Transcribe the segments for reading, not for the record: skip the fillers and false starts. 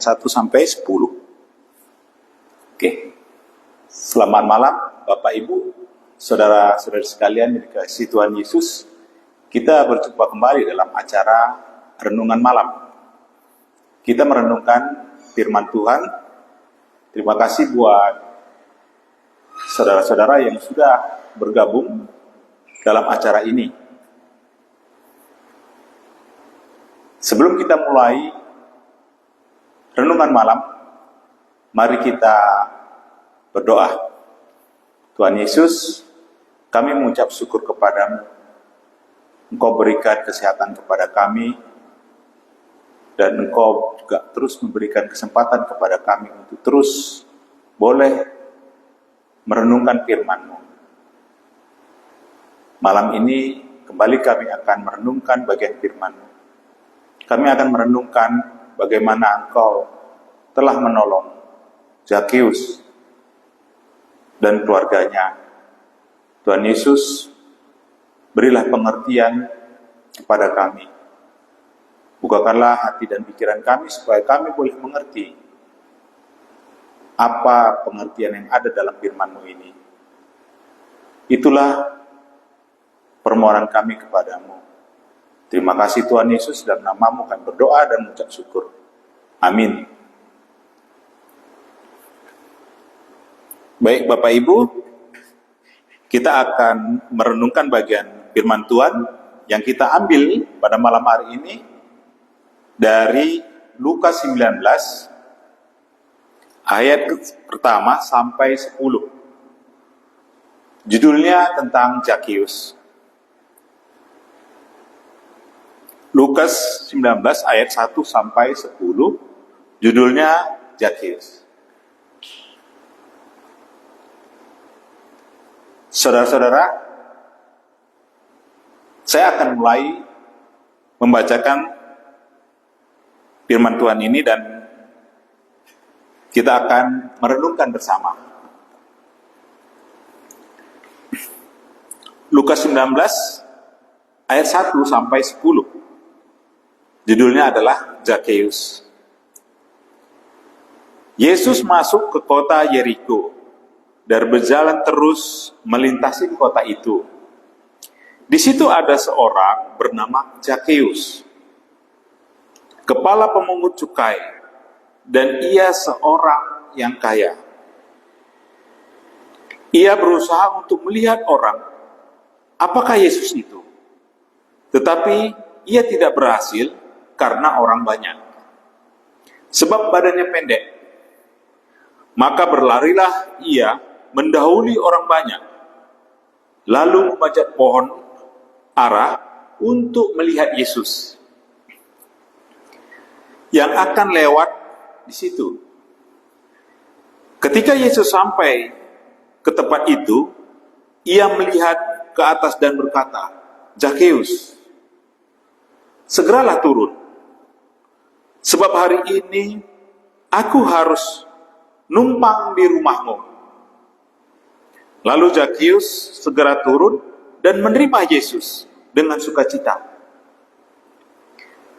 1 sampai 10. Oke. Selamat malam Bapak Ibu, saudara-saudari sekalian yang dikasihi Tuhan Yesus. Kita berjumpa kembali dalam acara renungan malam. Kita merenungkan firman Tuhan. Terima kasih buat saudara-saudara yang sudah bergabung dalam acara ini. Sebelum kita mulai renungan malam, mari kita berdoa. Tuhan Yesus, kami mengucap syukur kepadamu. Engkau berikan kesehatan kepada kami, dan Engkau juga terus memberikan kesempatan kepada kami untuk terus boleh merenungkan firman-Mu. Malam ini kembali kami akan merenungkan bagian firman-Mu. Kami akan merenungkan bagaimana Engkau telah menolong Zakheus dan keluarganya. Tuhan Yesus, berilah pengertian kepada kami. Bukakanlah hati dan pikiran kami supaya kami boleh mengerti apa pengertian yang ada dalam firman-Mu ini. Itulah permohonan kami kepadamu. Terima kasih Tuhan Yesus, dalam nama-Mu kami berdoa dan mengucap syukur. Amin. Baik Bapak Ibu, kita akan merenungkan bagian firman Tuhan yang kita ambil pada malam hari ini dari Lukas 19 ayat pertama sampai 10. Judulnya tentang Zakheus. Lukas 19 ayat 1 sampai 10, judulnya Zakheus. Saudara-saudara, saya akan mulai membacakan firman Tuhan ini dan kita akan merenungkan bersama. Lukas 19 ayat 1 sampai 10. Judulnya adalah Zakheus. Yesus masuk ke kota Yeriko dan berjalan terus melintasi kota itu. Di situ ada seorang bernama Zakheus, kepala pemungut cukai, dan ia seorang yang kaya. Ia berusaha untuk melihat orang, apakah Yesus itu. Tetapi ia tidak berhasil karena orang banyak, sebab badannya pendek. Maka berlarilah ia mendahului orang banyak, lalu memanjat pohon ara untuk melihat Yesus yang akan lewat di situ. Ketika Yesus sampai ke tempat itu, ia melihat ke atas dan berkata, "Zakheus, segeralah turun, sebab hari ini aku harus numpang di rumahmu." Lalu Zakheus segera turun dan menerima Yesus dengan sukacita.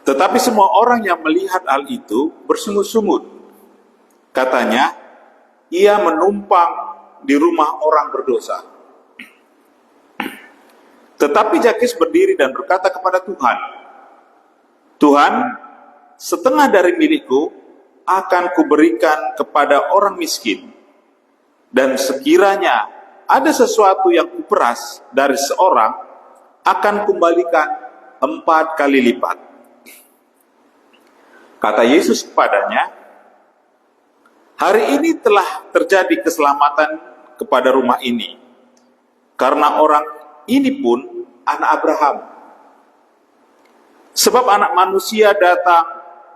Tetapi semua orang yang melihat hal itu bersungut-sungut. Katanya, ia menumpang di rumah orang berdosa. Tetapi Zakheus berdiri dan berkata kepada Tuhan, "Tuhan, setengah dari milikku akan kuberikan kepada orang miskin. Dan sekiranya ada sesuatu yang kuperas dari seorang, akan kembalikan 4 kali lipat." Kata Yesus kepadanya, "Hari ini telah terjadi keselamatan kepada rumah ini, karena orang ini pun anak Abraham. Sebab anak manusia datang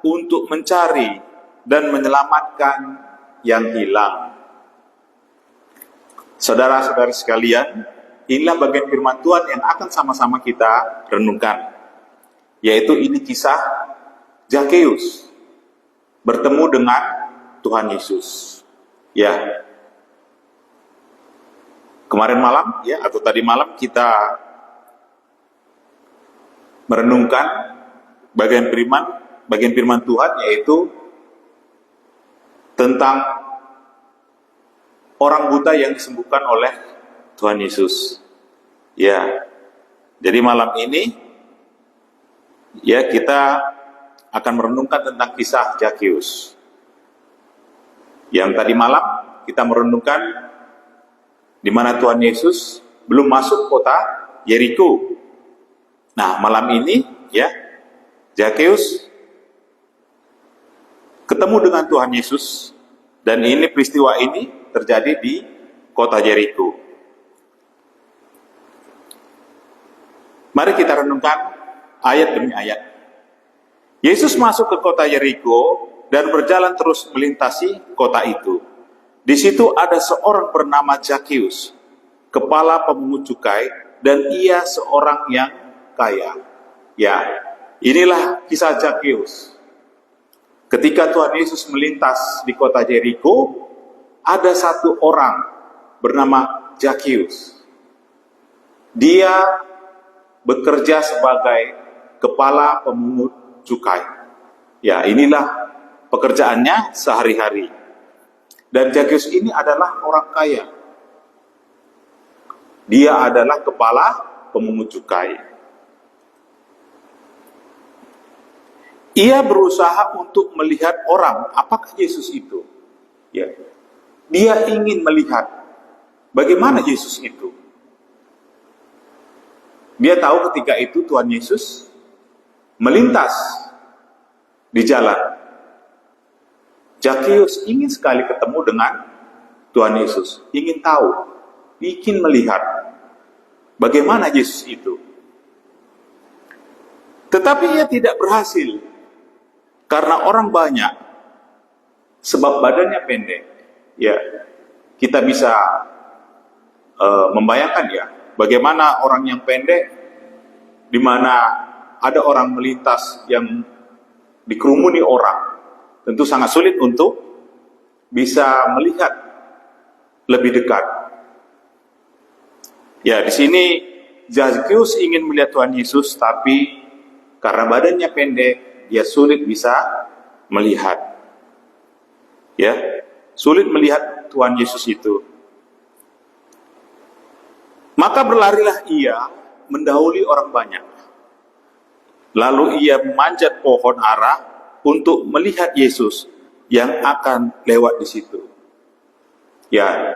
untuk mencari dan menyelamatkan yang hilang." Saudara-saudari sekalian, inilah bagian firman Tuhan yang akan sama-sama kita renungkan, yaitu ini kisah Zakheus bertemu dengan Tuhan Yesus. Ya, kemarin malam atau tadi malam kita merenungkan bagian firman Tuhan, yaitu tentang orang buta yang disembuhkan oleh Tuhan Yesus. Ya, jadi malam ini ya kita akan merenungkan tentang kisah Zakheus. Yang tadi malam kita merenungkan di mana Tuhan Yesus belum masuk kota Yeriko. Nah, malam ini ya Zakheus ketemu dengan Tuhan Yesus, dan ini peristiwa ini terjadi di kota Yeriko. Mari kita renungkan ayat demi ayat. Yesus masuk ke kota Yeriko dan berjalan terus melintasi kota itu. Di situ ada seorang bernama Zakheus, kepala pemungut cukai, dan ia seorang yang kaya. Ya, inilah kisah Zakheus. Ketika Tuhan Yesus melintas di kota Yeriko, ada satu orang bernama Zakheus. Dia bekerja sebagai kepala pemungut cukai. Ya, inilah pekerjaannya sehari-hari. Dan Zakheus ini adalah orang kaya. Dia adalah kepala pemungut cukai. Ia berusaha untuk melihat orang, apakah Yesus itu? Ya. Dia ingin melihat bagaimana Yesus itu. Dia tahu ketika itu Tuhan Yesus melintas di jalan. Zakheus ingin sekali ketemu dengan Tuhan Yesus, ingin tahu, ingin melihat bagaimana Yesus itu. Tetapi ia tidak berhasil karena orang banyak, sebab badannya pendek. Ya, kita bisa membayangkan ya, bagaimana orang yang pendek, di mana ada orang melintas yang dikerumuni orang, tentu sangat sulit untuk bisa melihat lebih dekat. Ya, di sini Zakheus ingin melihat Tuhan Yesus, tapi karena badannya pendek, dia sulit bisa melihat. Ya, sulit melihat Tuhan Yesus itu. Maka berlarilah ia mendahului orang banyak. Lalu ia memanjat pohon ara untuk melihat Yesus yang akan lewat di situ. Ya,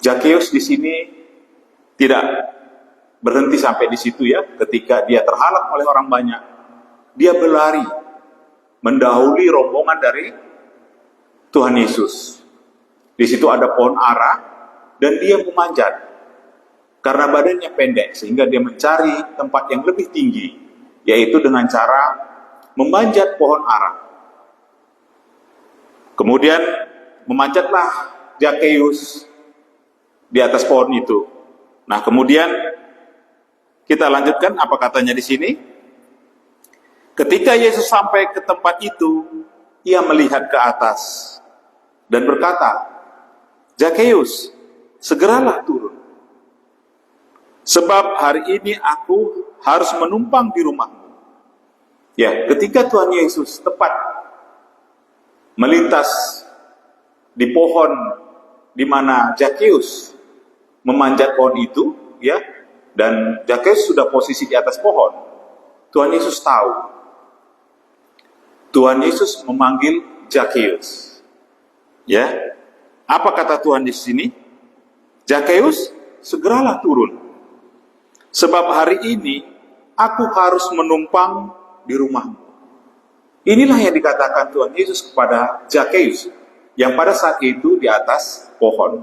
Zakheus di sini tidak berhenti sampai di situ ya. Ketika dia terhalang oleh orang banyak, dia berlari mendahului rombongan dari Tuhan Yesus. Di situ ada pohon ara dan dia memanjat. Karena badannya pendek sehingga dia mencari tempat yang lebih tinggi, yaitu dengan cara memanjat pohon ara. Kemudian memanjatlah Zakheus di atas pohon itu. Nah, kemudian kita lanjutkan apa katanya di sini. Ketika Yesus sampai ke tempat itu, ia melihat ke atas dan berkata, "Zakheus, segeralah turun. Sebab hari ini aku harus menumpang di rumahmu." Ya, ketika Tuhan Yesus tepat melintas di pohon di mana Zakheus memanjat pohon itu, ya, dan Zakheus sudah posisi di atas pohon. Tuhan Yesus tahu. Tuhan Yesus memanggil Zakheus. Ya, apa kata Tuhan di sini? "Zakheus, segeralah turun. Sebab hari ini aku harus menumpang di rumahmu." Inilah yang dikatakan Tuhan Yesus kepada Zakheus yang pada saat itu di atas pohon.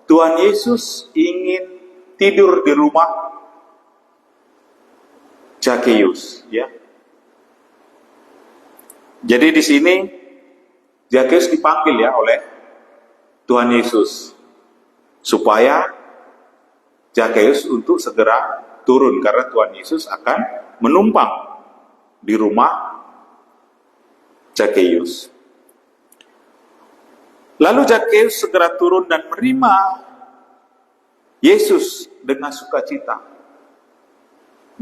Tuhan Yesus ingin tidur di rumah Zakheus, ya. Jadi di sini Zakheus dipanggil ya oleh Tuhan Yesus supaya Zakheus untuk segera turun karena Tuhan Yesus akan menumpang di rumah Zakheus. Lalu Zakheus segera turun dan menerima Yesus dengan sukacita.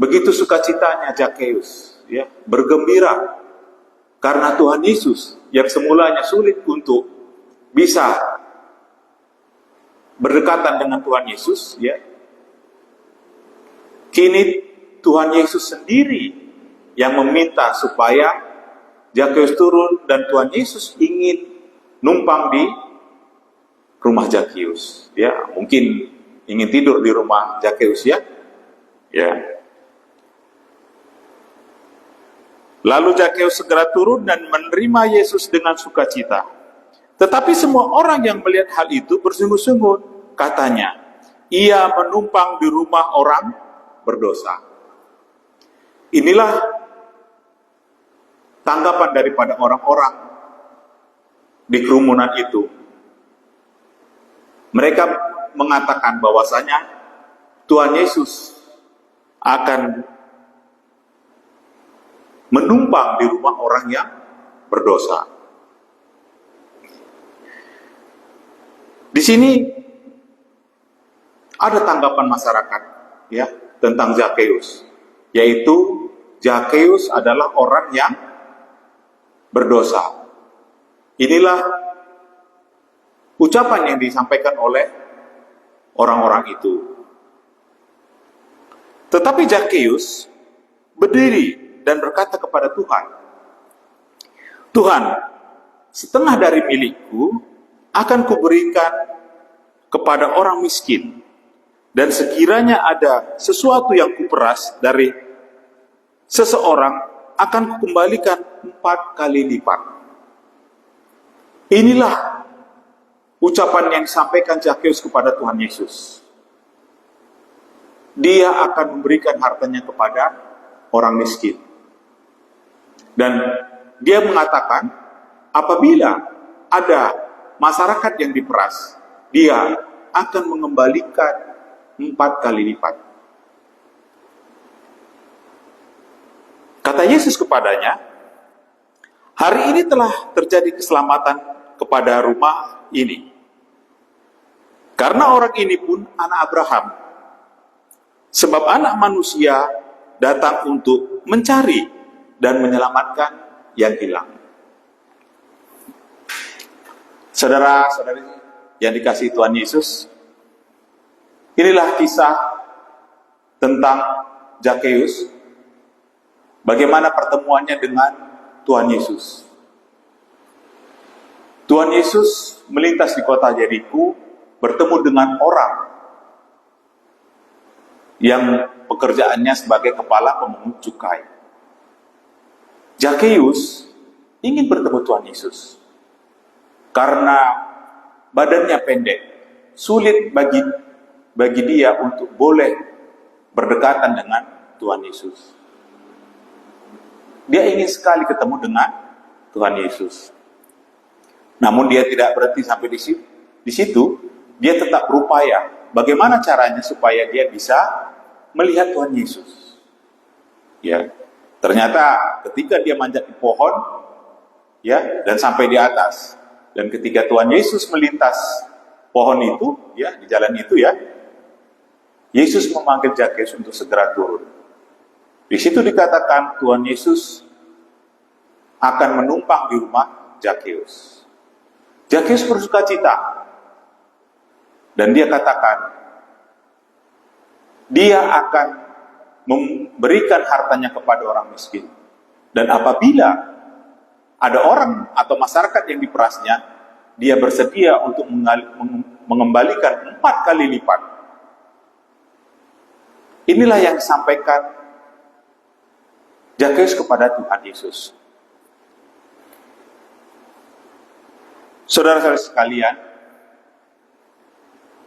Begitu sukacitanya Zakheus, ya, bergembira Karena Tuhan Yesus yang semulanya sulit untuk bisa berdekatan dengan Tuhan Yesus, ya, kini Tuhan Yesus sendiri yang meminta supaya Zakheus turun, dan Tuhan Yesus ingin numpang di rumah Zakheus. Ya, mungkin ingin tidur di rumah Zakheus, ya. Ya. Lalu Zakheus segera turun dan menerima Yesus dengan sukacita. Tetapi semua orang yang melihat hal itu bersungut-sungut, katanya, ia menumpang di rumah orang berdosa. Inilah tanggapan daripada orang-orang di kerumunan itu. Mereka mengatakan bahwasanya Tuhan Yesus akan menumpang di rumah orang yang berdosa. Di sini ada tanggapan masyarakat, ya, tentang Zakheus, yaitu Zakheus adalah orang yang berdosa. Inilah ucapan yang disampaikan oleh orang-orang itu. Tetapi Zakheus berdiri dan berkata kepada Tuhan, Tuhan, setengah dari milikku akan kuberikan kepada orang miskin, dan sekiranya ada sesuatu yang kuperas dari seseorang, akan kukembalikan 4 kali lipat. Inilah ucapan yang disampaikan Zakheus kepada Tuhan Yesus. Dia akan memberikan hartanya kepada orang miskin. Dan dia mengatakan, apabila ada masyarakat yang diperas, dia akan mengembalikan 4 kali lipat. Kata Yesus kepadanya, hari ini telah terjadi keselamatan kepada rumah ini. Karena orang ini pun anak Abraham. Sebab anak manusia datang untuk mencari dan menyelamatkan yang hilang. Saudara-saudari yang dikasihi Tuhan Yesus, inilah kisah tentang Zakheus. Bagaimana pertemuannya dengan Tuhan Yesus. Tuhan Yesus melintas di kota Yeriko, bertemu dengan orang yang pekerjaannya sebagai kepala pemungut cukai. Zakheus ingin bertemu Tuhan Yesus. Karena badannya pendek, sulit bagi dia untuk boleh berdekatan dengan Tuhan Yesus. Dia ingin sekali ketemu dengan Tuhan Yesus. Namun dia tidak berhenti sampai di situ. Dia tetap berupaya bagaimana caranya supaya dia bisa melihat Tuhan Yesus. Ya, ternyata ketika dia manjat di pohon, ya, dan sampai di atas, dan ketika Tuhan Yesus melintas pohon itu, ya, di jalan itu, ya, Yesus memanggil Zakheus untuk segera turun. Di situ dikatakan Tuhan Yesus akan menumpang di rumah Zakheus. Zakheus bersuka cita. Dan dia katakan, dia akan memberikan hartanya kepada orang miskin. Dan apabila ada orang atau masyarakat yang diperasnya, dia bersedia untuk mengembalikan 4 kali lipat. Inilah yang disampaikan Zakheus kepada Tuhan Yesus. Saudara-saudara sekalian,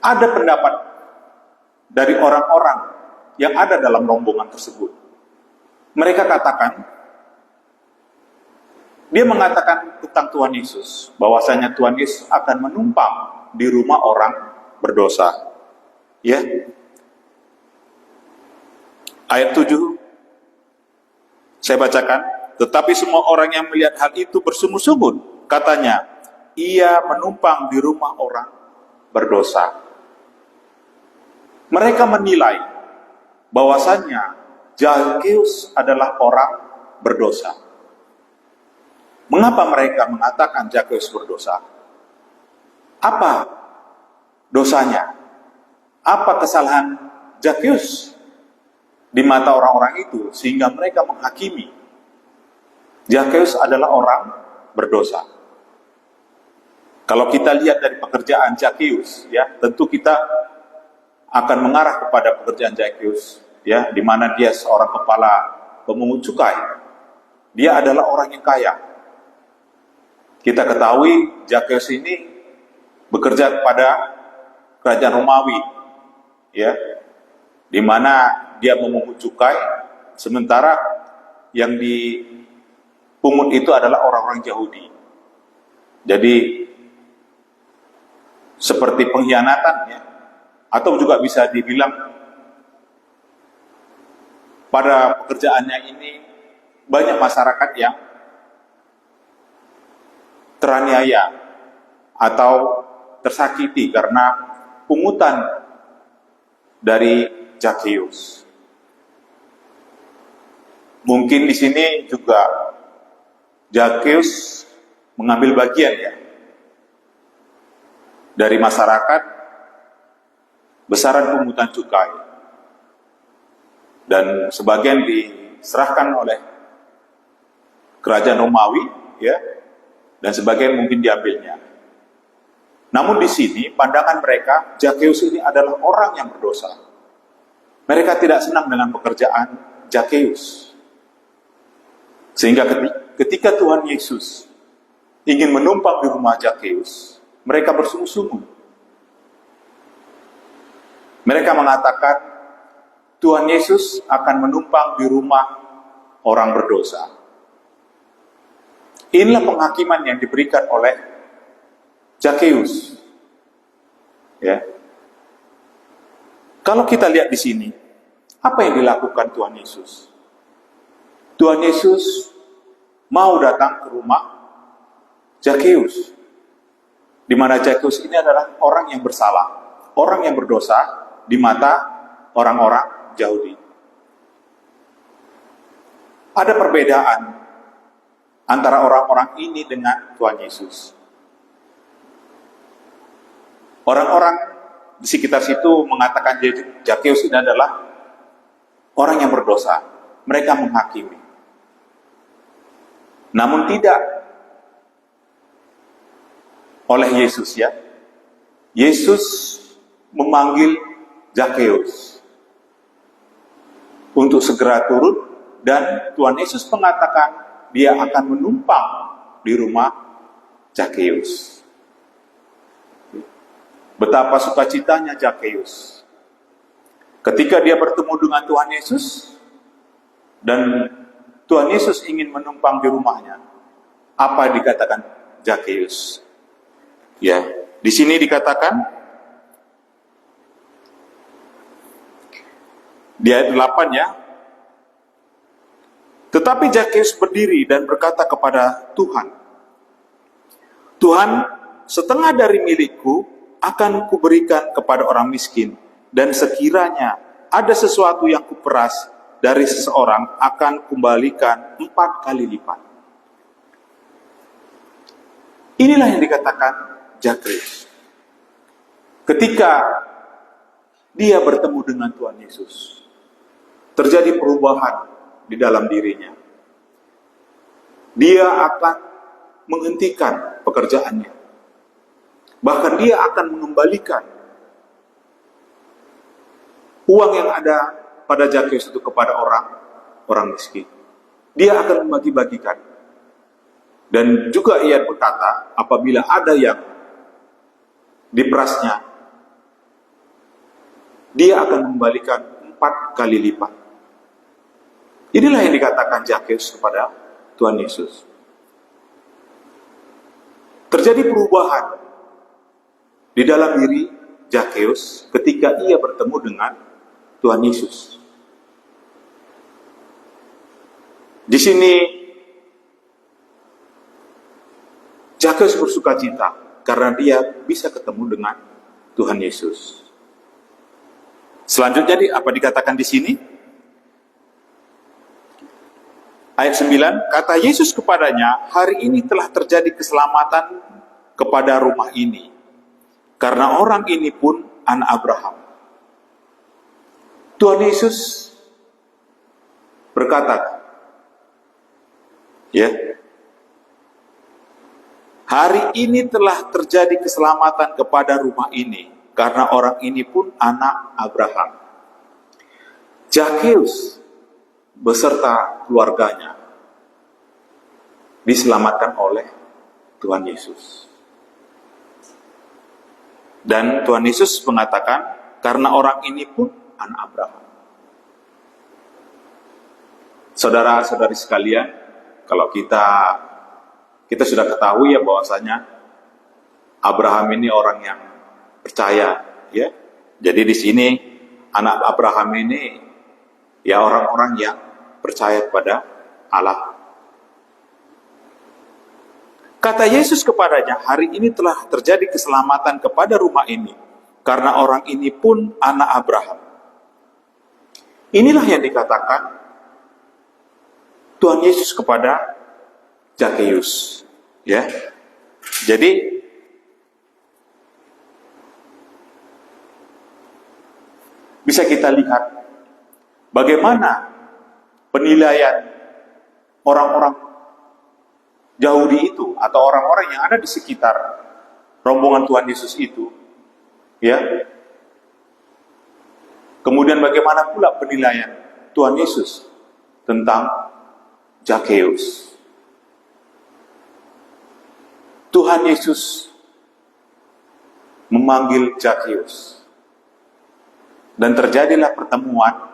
ada pendapat dari orang-orang yang ada dalam rombongan tersebut. Mereka dia mengatakan tentang Tuhan Yesus, bahwasanya Tuhan Yesus akan menumpang di rumah orang berdosa. Ya. Ayat 7 saya bacakan, tetapi semua orang yang melihat hal itu bersungut-sungut, katanya, ia menumpang di rumah orang berdosa. Mereka menilai bahwasanya Zakheus adalah orang berdosa. Mengapa mereka mengatakan Zakheus berdosa? Apa dosanya? Apa kesalahan Zakheus di mata orang-orang itu sehingga mereka menghakimi Zakheus adalah orang berdosa? Kalau kita lihat dari pekerjaan Zakheus, ya, tentu kita akan mengarah kepada pekerjaan Zakheus, ya, di mana dia seorang kepala pemungut cukai. Dia adalah orang yang kaya. Kita ketahui Zakheus ini bekerja kepada kerajaan Romawi, ya, di mana dia memungut cukai, sementara yang dipungut itu adalah orang-orang Yahudi. Jadi seperti pengkhianatan, ya, atau juga bisa dibilang pada pekerjaannya ini banyak masyarakat yang teraniaya atau tersakiti karena pungutan dari Zakheus. Mungkin di sini juga Zakheus mengambil bagian, ya, dari masyarakat besaran pungutan cukai, dan sebagian diserahkan oleh kerajaan Romawi, ya, dan sebagian mungkin diambilnya. Namun di sini pandangan mereka Zakheus ini adalah orang yang berdosa. Mereka tidak senang dengan pekerjaan Zakheus, sehingga ketika Tuhan Yesus ingin menumpang di rumah Zakheus, mereka bersungguh-sungguh. Mereka mengatakan Tuhan Yesus akan menumpang di rumah orang berdosa. Inilah penghakiman yang diberikan oleh Zakheus. Ya. Kalau kita lihat di sini, apa yang dilakukan Tuhan Yesus? Tuhan Yesus mau datang ke rumah Zakheus, di mana Zakheus ini adalah orang yang bersalah, orang yang berdosa di mata orang-orang Yahudi. Ada perbedaan antara orang-orang ini dengan Tuhan Yesus. Orang-orang di sekitar situ mengatakan Zakheus ini adalah orang yang berdosa. Mereka menghakimi. Namun tidak oleh Yesus, ya. Yesus memanggil Zakheus untuk segera turun, dan Tuhan Yesus mengatakan dia akan menumpang di rumah Zakheus. Betapa sukacitanya Zakheus ketika dia bertemu dengan Tuhan Yesus, dan Tuhan Yesus ingin menumpang di rumahnya. Apa dikatakan Zakheus? Ya, di sini dikatakan di ayat 8, ya. Tetapi Zakheus berdiri dan berkata kepada Tuhan, Tuhan, setengah dari milikku akan kuberikan kepada orang miskin, dan sekiranya ada sesuatu yang kuperas dari seseorang akan kembalikan 4 kali lipat. Inilah yang dikatakan Zakheus ketika dia bertemu dengan Tuhan Yesus. Terjadi perubahan di dalam dirinya. Dia akan menghentikan pekerjaannya. Bahkan dia akan mengembalikan uang yang ada pada Zakheus itu kepada orang miskin. Dia akan membagi-bagikan. Dan juga ia berkata, apabila ada yang diperasnya, dia akan mengembalikan 4 kali lipat. Inilah yang dikatakan Zakheus kepada Tuhan Yesus. Terjadi perubahan di dalam diri Zakheus ketika ia bertemu dengan Tuhan Yesus. Di sini Zakheus bersukacita karena dia bisa ketemu dengan Tuhan Yesus. Selanjutnya apa dikatakan di sini? Ayat 9, kata Yesus kepadanya, hari ini telah terjadi keselamatan kepada rumah ini, karena orang ini pun anak Abraham. Tuhan Yesus berkata, ya, hari ini telah terjadi keselamatan kepada rumah ini, karena orang ini pun anak Abraham. Zakheus beserta keluarganya diselamatkan oleh Tuhan Yesus. Dan Tuhan Yesus mengatakan, karena orang ini pun anak Abraham. Saudara-saudari sekalian, kalau kita sudah ketahui ya bahwasanya Abraham ini orang yang percaya, ya. Jadi di sini anak Abraham ini ya orang-orang yang percaya kepada Allah. Kata Yesus kepadanya, hari ini telah terjadi keselamatan kepada rumah ini, karena orang ini pun anak Abraham. Inilah yang dikatakan Tuhan Yesus kepada Zakheus, ya. Jadi bisa kita lihat bagaimana penilaian orang-orang Yahudi itu atau orang-orang yang ada di sekitar rombongan Tuhan Yesus itu, ya. Kemudian bagaimana pula penilaian Tuhan Yesus tentang Zakheus. Tuhan Yesus memanggil Zakheus dan terjadilah pertemuan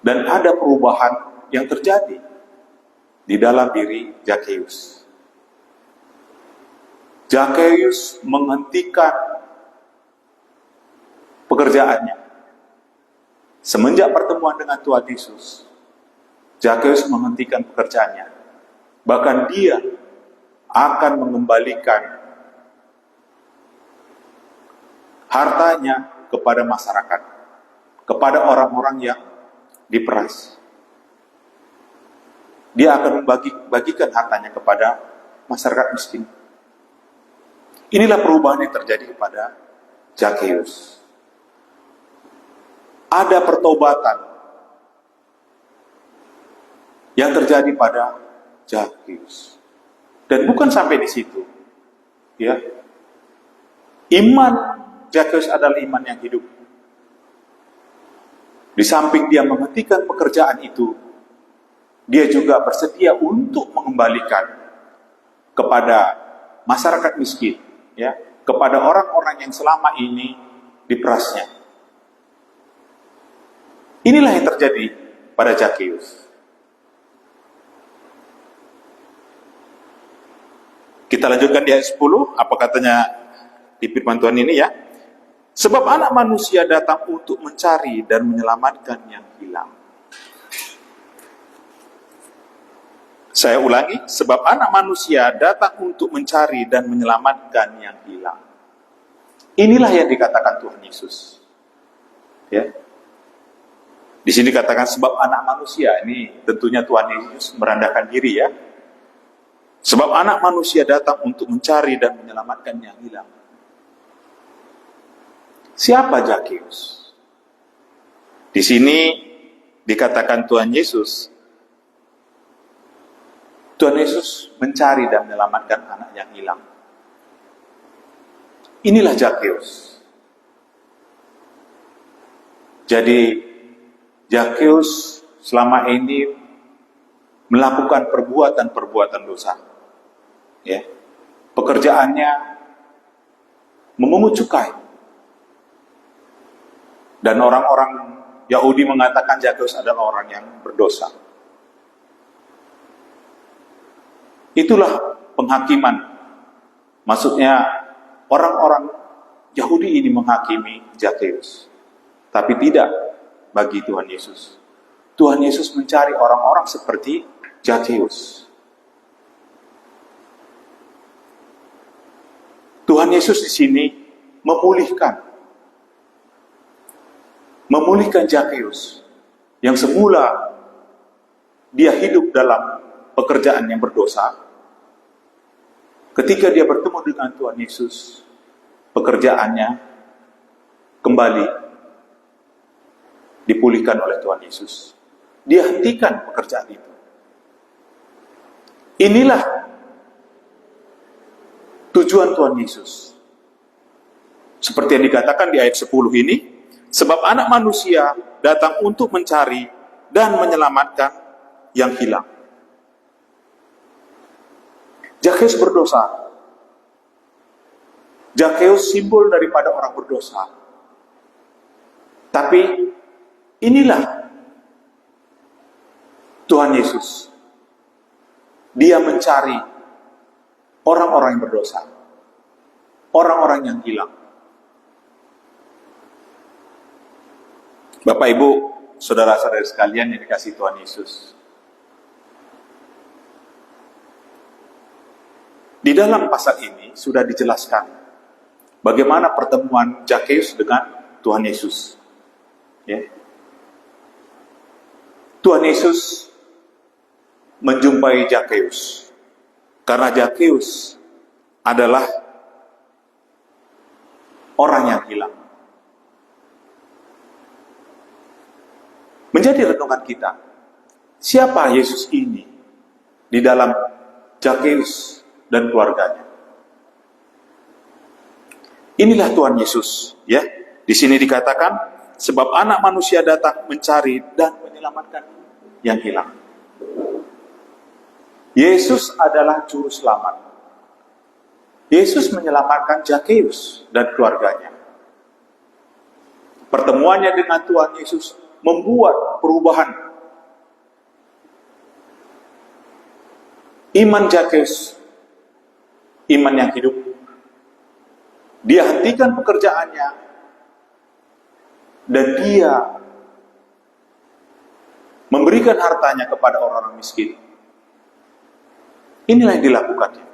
dan ada perubahan yang terjadi di dalam diri Zakheus. Zakheus menghentikan pekerjaannya. Semenjak pertemuan dengan Tuhan Yesus, Zakheus menghentikan pekerjaannya. Bahkan dia akan mengembalikan hartanya kepada masyarakat, kepada orang-orang yang diperas. Dia akan membagikan hartanya kepada masyarakat miskin. Inilah perubahan yang terjadi kepada Zakheus. Ada pertobatan yang terjadi pada Zakheus. Dan bukan sampai di situ. Ya. Iman Zakheus adalah iman yang hidup. Di samping dia menghentikan pekerjaan itu, dia juga bersedia untuk mengembalikan kepada masyarakat miskin, ya, kepada orang-orang yang selama ini diperasnya. Inilah yang terjadi pada Zakheus. Kita lanjutkan di ayat 10, apa katanya di firman Tuhan ini, ya. Sebab anak manusia datang untuk mencari dan menyelamatkan yang hilang. Saya ulangi, sebab anak manusia datang untuk mencari dan menyelamatkan yang hilang. Inilah yang dikatakan Tuhan Yesus. Ya. Di sini dikatakan sebab anak manusia, ini tentunya Tuhan Yesus merendahkan diri, ya. Sebab anak manusia datang untuk mencari dan menyelamatkan yang hilang. Siapa Zakheus? Di sini dikatakan Tuhan Yesus mencari dan menyelamatkan anak yang hilang. Inilah Zakheus. Jadi Zakheus selama ini melakukan perbuatan-perbuatan dosa. Ya. Pekerjaannya memungut cukai. Dan orang-orang Yahudi mengatakan Zakheus adalah orang yang berdosa. Itulah penghakiman. Maksudnya orang-orang Yahudi ini menghakimi Zakheus. Tapi tidak bagi Tuhan Yesus. Tuhan Yesus mencari orang-orang seperti Zakheus. Tuhan Yesus di sini memulihkan Zakheus yang semula dia hidup dalam pekerjaan yang berdosa, ketika dia bertemu dengan Tuhan Yesus, pekerjaannya kembali dipulihkan oleh Tuhan Yesus. Dia hentikan pekerjaan itu. Inilah tujuan Tuhan Yesus. Seperti yang dikatakan di ayat 10 ini, sebab anak manusia datang untuk mencari dan menyelamatkan yang hilang. Zakheus berdosa. Zakheus simbol daripada orang berdosa. Tapi inilah Tuhan Yesus. Dia mencari orang-orang yang berdosa. Orang-orang yang hilang. Bapak, Ibu, saudara-saudari sekalian yang dikasihi Tuhan Yesus. Di dalam pasal ini sudah dijelaskan bagaimana pertemuan Zakheus dengan Tuhan Yesus. Ya. Tuhan Yesus menjumpai Zakheus karena Zakheus adalah orang yang hilang. Menjadi renungan kita, siapa Yesus ini di dalam Zakheus dan keluarganya? Inilah Tuhan Yesus, ya. Di sini dikatakan, sebab anak manusia datang mencari dan menyelamatkan yang hilang. Yesus adalah juru selamat. Yesus menyelamatkan Zakheus dan keluarganya. Pertemuannya dengan Tuhan Yesus membuat perubahan. Iman Zakheus, iman yang hidup. Dia hentikan pekerjaannya dan dia memberikan hartanya kepada orang-orang miskin. Inilah yang dilakukannya.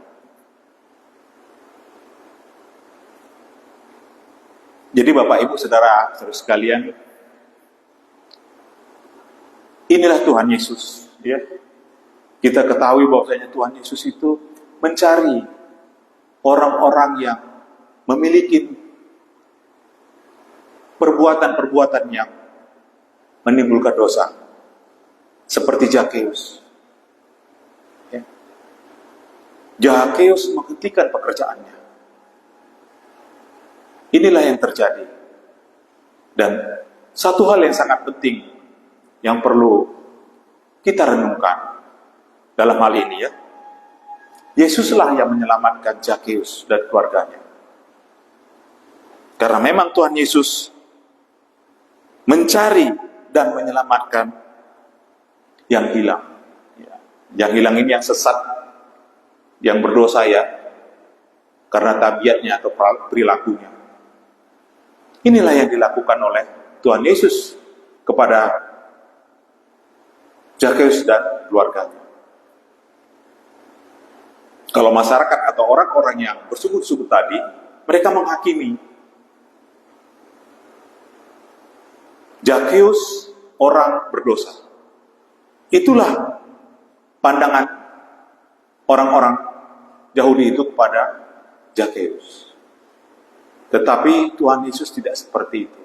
Jadi Bapak, Ibu, saudara sekalian, inilah Tuhan Yesus. Ya. Kita ketahui bahwasanya Tuhan Yesus itu mencari orang-orang yang memiliki perbuatan-perbuatan yang menimbulkan dosa, seperti Zakheus. Ya. Zakheus menghentikan pekerjaannya. Inilah yang terjadi. Dan satu hal yang sangat penting yang perlu kita renungkan dalam hal ini, ya, Yesuslah yang menyelamatkan Zakheus dan keluarganya. Karena memang Tuhan Yesus mencari dan menyelamatkan yang hilang. Ya. Yang hilang ini yang sesat, yang berdosa, ya, karena tabiatnya atau perilakunya. Inilah yang dilakukan oleh Tuhan Yesus kepada Zakheus dan keluarganya. Kalau masyarakat atau orang-orang yang bersungguh-sungguh tadi, mereka menghakimi Zakheus orang berdosa. Itulah pandangan orang-orang Yahudi itu kepada Zakheus. Tetapi Tuhan Yesus tidak seperti itu.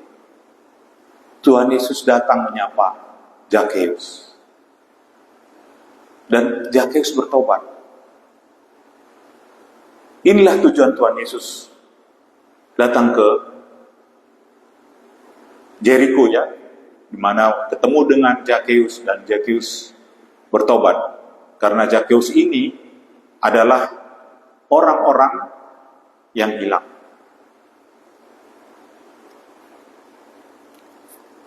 Tuhan Yesus datang menyapa Zakheus. Dan Zakheus bertobat. Inilah tujuan Tuhan Yesus datang ke Jericho, ya, di mana ketemu dengan Zakheus dan Zakheus bertobat. Karena Zakheus ini adalah orang-orang yang hilang.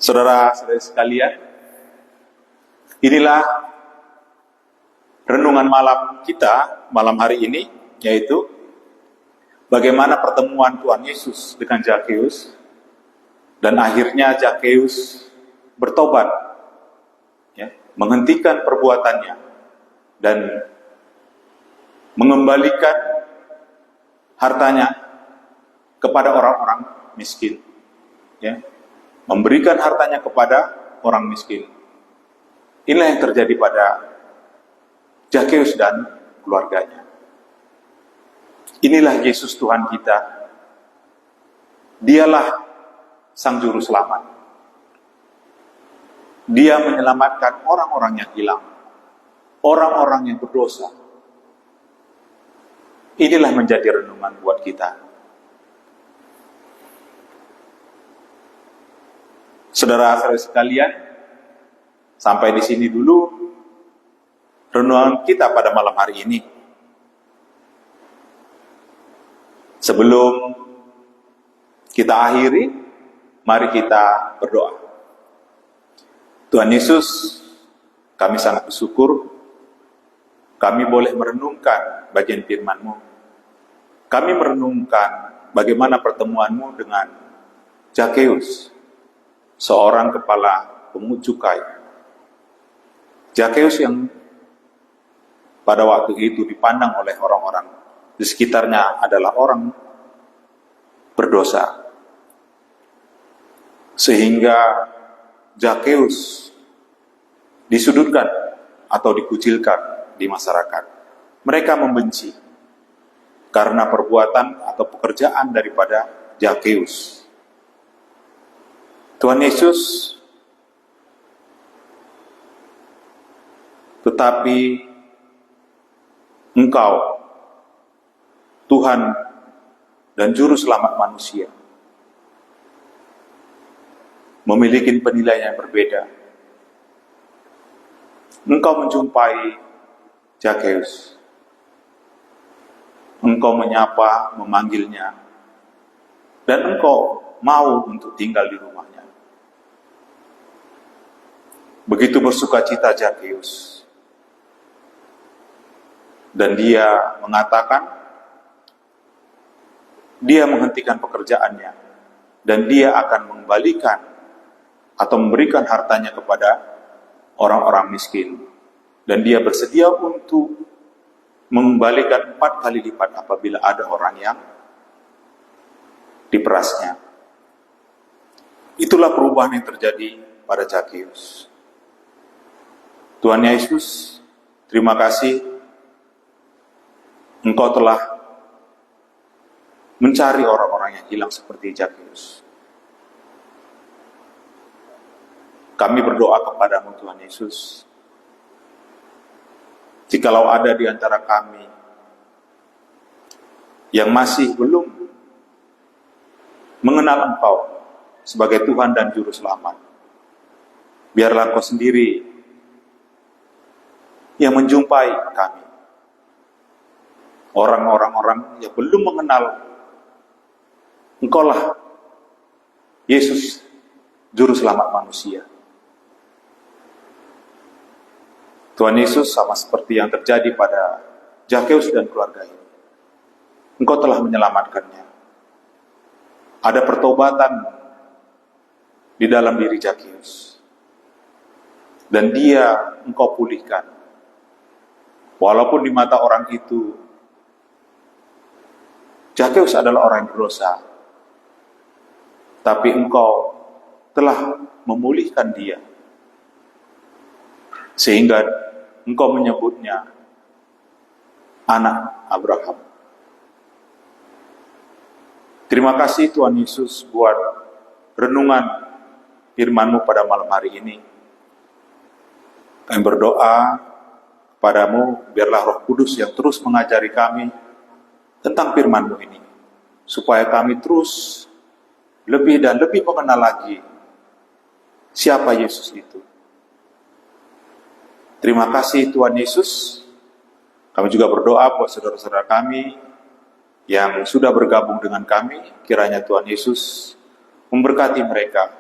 Saudara-saudari sekalian, inilah renungan malam kita malam hari ini, yaitu bagaimana pertemuan Tuhan Yesus dengan Zakheus, dan akhirnya Zakheus bertobat, ya, menghentikan perbuatannya dan mengembalikan hartanya kepada orang-orang miskin, ya, memberikan hartanya kepada orang miskin. Inilah yang terjadi pada Zakheus dan keluarganya. Inilah Yesus Tuhan kita. Dialah Sang Juru Selamat. Dia menyelamatkan orang-orang yang hilang, orang-orang yang berdosa. Inilah menjadi renungan buat kita. Saudara-saudara sekalian, sampai di sini dulu renungan kita pada malam hari ini. Sebelum kita akhiri, mari kita berdoa. Tuhan Yesus, kami sangat bersyukur kami boleh merenungkan bagian firman-Mu. Kami merenungkan bagaimana pertemuan-Mu dengan Zakheus, seorang kepala pemungut cukai. Zakheus yang pada waktu itu dipandang oleh orang-orang di sekitarnya adalah orang berdosa. Sehingga Zakheus disudutkan atau dikucilkan di masyarakat. Mereka membenci karena perbuatan atau pekerjaan daripada Zakheus. Tuhan Yesus tetapi Engkau Tuhan dan Juru Selamat manusia memiliki penilaian yang berbeda. Engkau menjumpai Zakheus. Engkau menyapa, memanggilnya. Dan engkau mau untuk tinggal di rumahnya. Begitu bersukacita Zakheus. Dan dia mengatakan, dia menghentikan pekerjaannya. Dan dia akan mengembalikan atau memberikan hartanya kepada orang-orang miskin. Dan dia bersedia untuk mengembalikan 4 kali lipat apabila ada orang yang diperasnya. Itulah perubahan yang terjadi pada Zakheus. Tuhan Yesus, terima kasih Engkau telah mencari orang-orang yang hilang seperti Zakheus. Kami berdoa kepadamu Tuhan Yesus. Jikalau ada di antara kami yang masih belum mengenal Engkau sebagai Tuhan dan Juru Selamat, biarlah Engkau sendiri yang menjumpai kami. Orang-orang yang belum mengenal Engkaulah Yesus, Juru Selamat manusia. Tuhan Yesus, sama seperti yang terjadi pada Zakheus dan keluarga ini, Engkau telah menyelamatkannya. Ada pertobatan di dalam diri Zakheus. Dan dia Engkau pulihkan. Walaupun di mata orang itu, Zakheus adalah orang yang berdosa. Tapi Engkau telah memulihkan dia. Sehingga Engkau menyebutnya anak Abraham. Terima kasih Tuhan Yesus buat renungan firman-Mu pada malam hari ini. Kami berdoa kepadamu, biarlah Roh Kudus yang terus mengajari kami tentang firman-Mu ini, supaya kami terus lebih dan lebih mengenal lagi siapa Yesus itu. Terima kasih Tuhan Yesus. Kami juga berdoa buat saudara-saudara kami yang sudah bergabung dengan kami. Kiranya Tuhan Yesus memberkati mereka,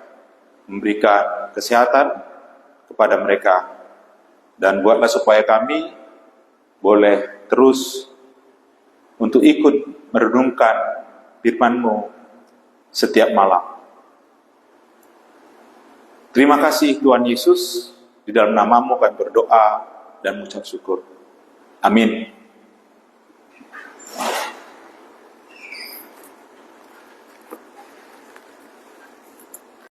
memberikan kesehatan kepada mereka. Dan buatlah supaya kami boleh terus untuk ikut merenungkan firman-Mu setiap malam. Terima kasih Tuhan Yesus. Di dalam nama-Mu kami berdoa dan mengucap syukur. Amin.